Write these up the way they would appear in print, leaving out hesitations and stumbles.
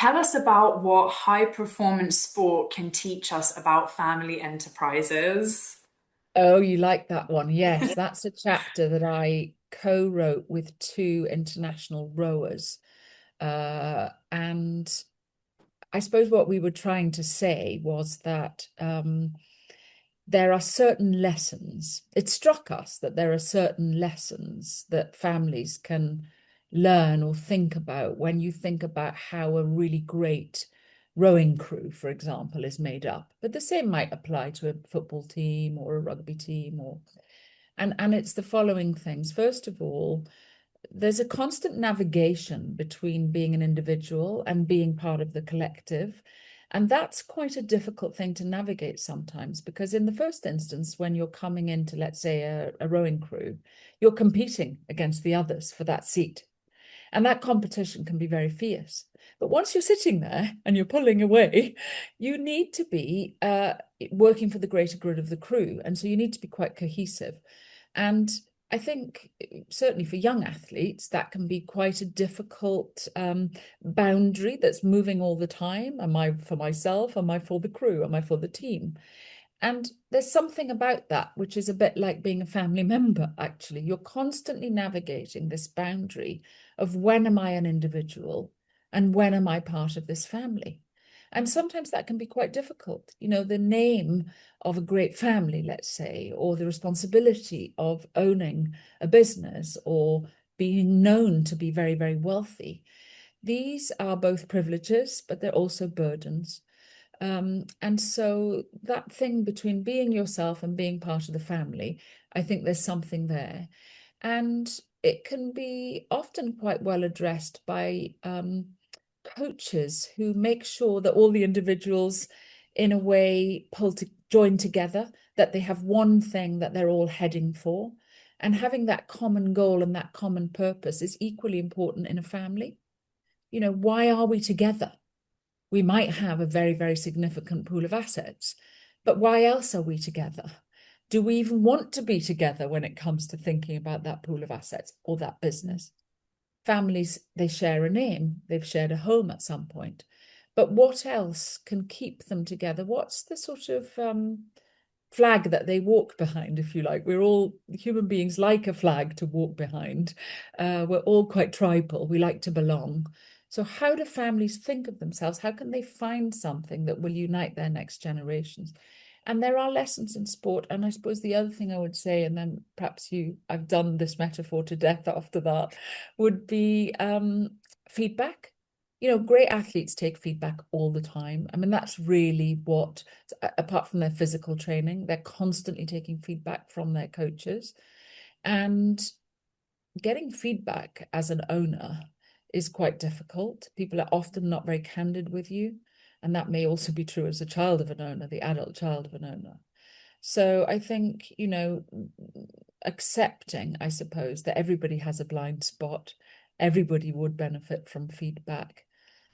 Tell us about what high performance sport can teach us about family enterprises. Oh, you like that one? Yes, that's a chapter that I co-wrote with two international rowers. And I suppose what we were trying to say was that there are certain lessons. It struck us that there are certain lessons that families can learn or think about when you think about how a really great rowing crew, for example, is made up. But the same might apply to a football team or a rugby team or and it's the following things. First of all, there's a constant navigation between being an individual and being part of the collective. And that's quite a difficult thing to navigate sometimes, because in the first instance, when you're coming into, let's say, a rowing crew, you're competing against the others for that seat. And that competition can be very fierce. But once you're sitting there and you're pulling away, you need to be working for the greater good of the crew. And so you need to be quite cohesive. And I think certainly for young athletes, that can be quite a difficult boundary that's moving all the time. Am I for myself? Am I for the crew? Am I for the team? And there's something about that which is a bit like being a family member, actually. You're constantly navigating this boundary of when am I an individual and when am I part of this family? And sometimes that can be quite difficult. You know, the name of a great family, let's say, or the responsibility of owning a business or being known to be very, very wealthy. These are both privileges, but they're also burdens. And so that thing between being yourself and being part of the family, I think there's something there. And it can be often quite well addressed by coaches who make sure that all the individuals, in a way, join together, that they have one thing that they're all heading for. And having that common goal and that common purpose is equally important in a family. You know, why are we together? We might have a very, very significant pool of assets, but why else are we together? Do we even want to be together when it comes to thinking about that pool of assets or that business? Families, they share a name, they've shared a home at some point. But what else can keep them together? What's the sort of flag that they walk behind, if you like? We're all human beings like a flag to walk behind. We're all quite tribal. We like to belong. So, how do families think of themselves? How can they find something that will unite their next generations? And there are lessons in sport. And I suppose the other thing I would say, and then perhaps I've done this metaphor to death after that, would be feedback. You know, great athletes take feedback all the time. I mean, that's really what, apart from their physical training, they're constantly taking feedback from their coaches. And getting feedback as an owner is quite difficult. People are often not very candid with you. And that may also be true as a child of an owner, the adult child of an owner. So I think, you know, accepting, I suppose, that everybody has a blind spot, everybody would benefit from feedback.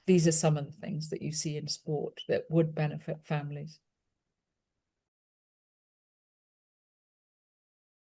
These are some of the things that you see in sport that would benefit families.